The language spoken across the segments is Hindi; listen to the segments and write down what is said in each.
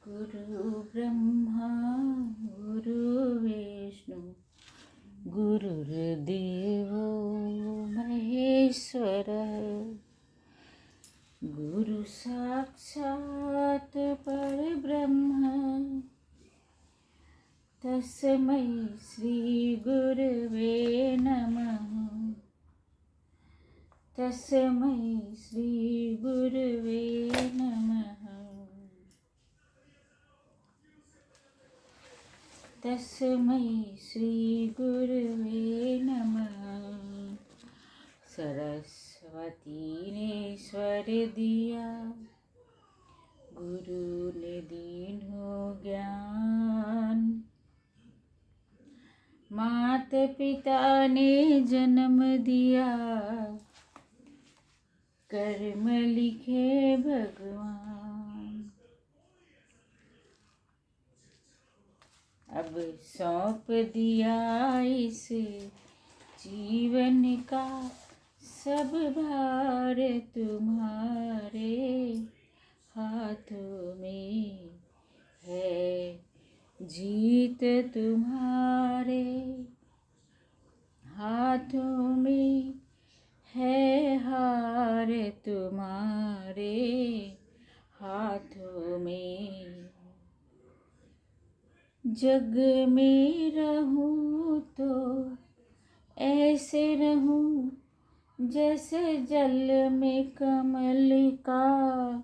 गुरु ब्रह्मा गुरु विष्णु गुरुर्देवो महेश्वरः गुरु साक्षात् परब्रह्म तस्मै श्री गुरवे नमः। तस्मै श्री गुरवे नमः। तस्मै श्री गुरवे नमः। सरस्वती ने स्वर दिया, गुरु ने दीन्हो ज्ञान। माता पिता ने जन्म दिया, कर्म लिखे भगवान। अब सौंप दिया इस जीवन का सब भार तुम्हारे हाथों में है। जीत तुम्हारे हाथों में है, हार तुम्हारे हाथों में। जग में रहूं तो ऐसे रहूं जैसे जल में कमल का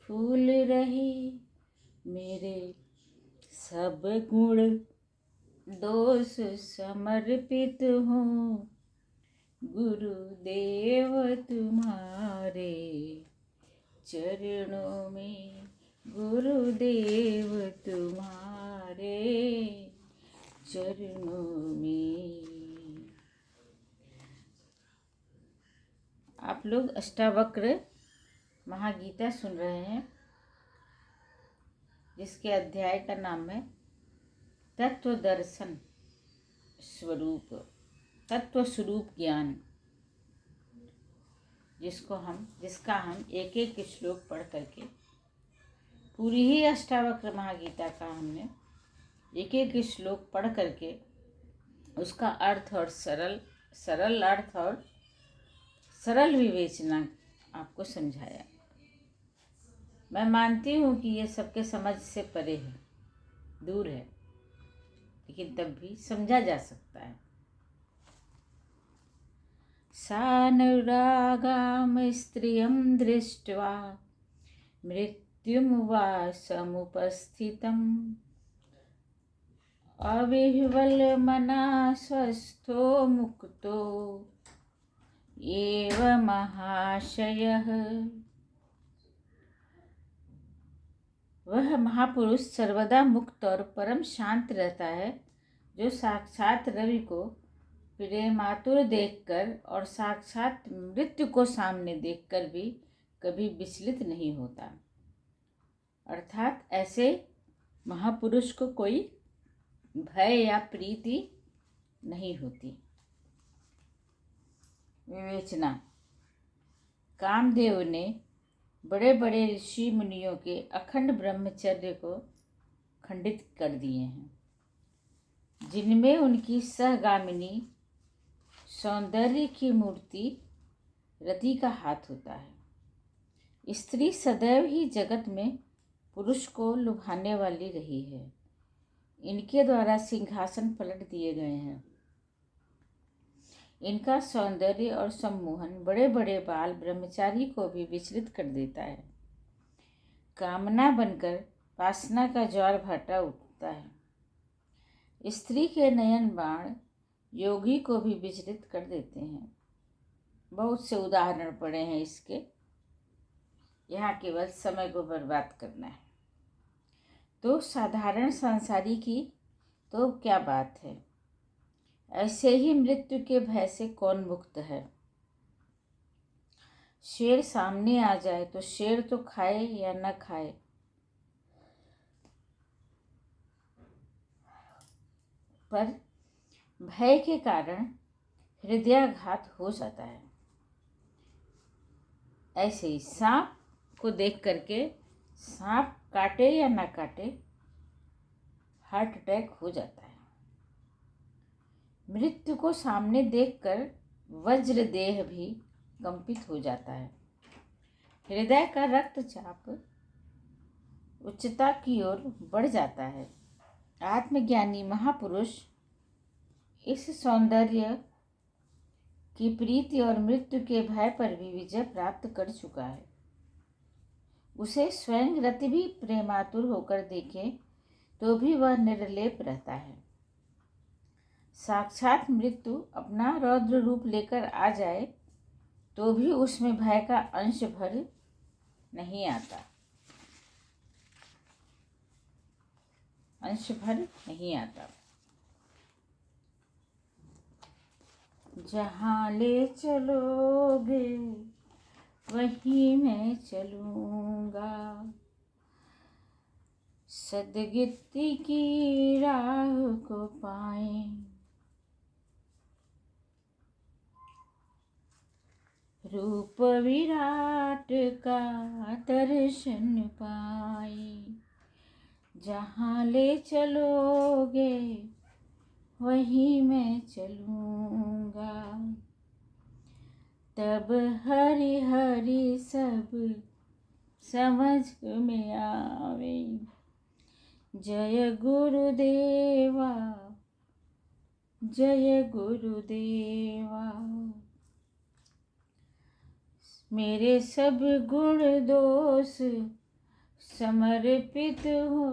फूल रहे। मेरे सब गुण दोष समर्पित हों गुरुदेव तुम्हारे चरणों में। गुरुदेव तुम्हारे चरणों में। आप लोग अष्टावक्र महागीता सुन रहे हैं, जिसके अध्याय का नाम है तत्व दर्शन स्वरूप, तत्व स्वरूप ज्ञान, जिसका हम एक एक श्लोक पढ़ करके, पूरी ही अष्टावक्र महागीता का हमने एक एक श्लोक पढ़ करके उसका अर्थ और सरल अर्थ और सरल विवेचना आपको समझाया। मैं मानती हूँ कि ये सबके समझ से परे है, दूर है, लेकिन तब भी समझा जा सकता है। सानुरागां स्त्रियं दृष्ट्वा मृत्युं वा समुपस्थितम् अविह्वलमनः स्वस्थो मुक्तो एव महाशयः। वह महापुरुष सर्वदा मुक्त और परम शांत रहता है, जो साक्षात रवि को प्रेमातुर देखकर और साक्षात मृत्यु को सामने देखकर भी कभी विचलित नहीं होता। अर्थात ऐसे महापुरुष को कोई भय या प्रीति नहीं होती। विवेचना। कामदेव ने बड़े बड़े ऋषि मुनियों के अखंड ब्रह्मचर्य को खंडित कर दिए हैं, जिनमें उनकी सहगामिनी सौंदर्य की मूर्ति रति का हाथ होता है। स्त्री सदैव ही जगत में पुरुष को लुभाने वाली रही है। इनके द्वारा सिंहासन पलट दिए गए हैं। इनका सौंदर्य और सम्मोहन बड़े बड़े बाल ब्रह्मचारी को भी विचलित कर देता है। कामना बनकर वासना का ज्वार भाटा उठता है। स्त्री के नयन बाण योगी को भी विचलित कर देते हैं। बहुत से उदाहरण पड़े हैं इसके, यहाँ केवल समय को बर्बाद करना है। तो साधारण संसारी की तो क्या बात है, ऐसे ही मृत्यु के भय से कौन मुक्त है। शेर सामने आ जाए तो शेर तो खाए या न खाए, पर भय के कारण हृदयाघात हो जाता है। ऐसे ही सांप को देख करके सांप काटे या ना काटे, हार्ट अटैक हो जाता है। मृत्यु को सामने देखकर वज्रदेह भी कंपित हो जाता है। हृदय का रक्तचाप उच्चता की ओर बढ़ जाता है। आत्मज्ञानी महापुरुष इस सौंदर्य की प्रीति और मृत्यु के भय पर भी विजय प्राप्त कर चुका है। उसे स्वयं रति भी प्रेमातुर होकर देखे तो भी वह निर्लेप रहता है। साक्षात मृत्यु अपना रौद्र रूप लेकर आ जाए तो भी उसमें भय का अंश भर नहीं आता, जहाँ ले चलोगे वहीं मैं चलूँगा, सदगति की राह को पाए, रूप विराट का दर्शन पाए। जहाँ ले चलोगे वहीं मैं चलूँगा, तब हरि हरि सब समझ में आवे। जय गुरुदेवा, जय गुरुदेवा। मेरे सब गुण दोष समर्पित हो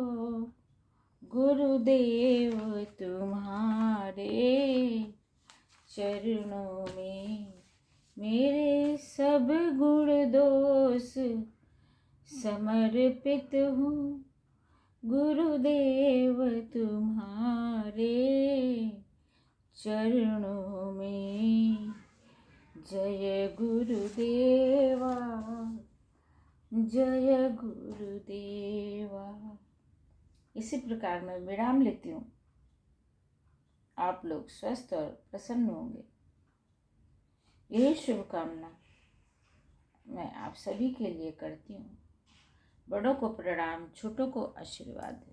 गुरुदेव तुम्हारे चरणों में। मेरे सब गुण दोष समर्पित हो गुरुदेव तुम्हारे चरणों में। जय गुरुदेवा, जय गुरुदेवा। इसी प्रकार मैं विराम लेती हूँ। आप लोग स्वस्थ और प्रसन्न होंगे, यही शुभकामना मैं आप सभी के लिए करती हूँ। बड़ों को प्रणाम, छोटों को आशीर्वाद।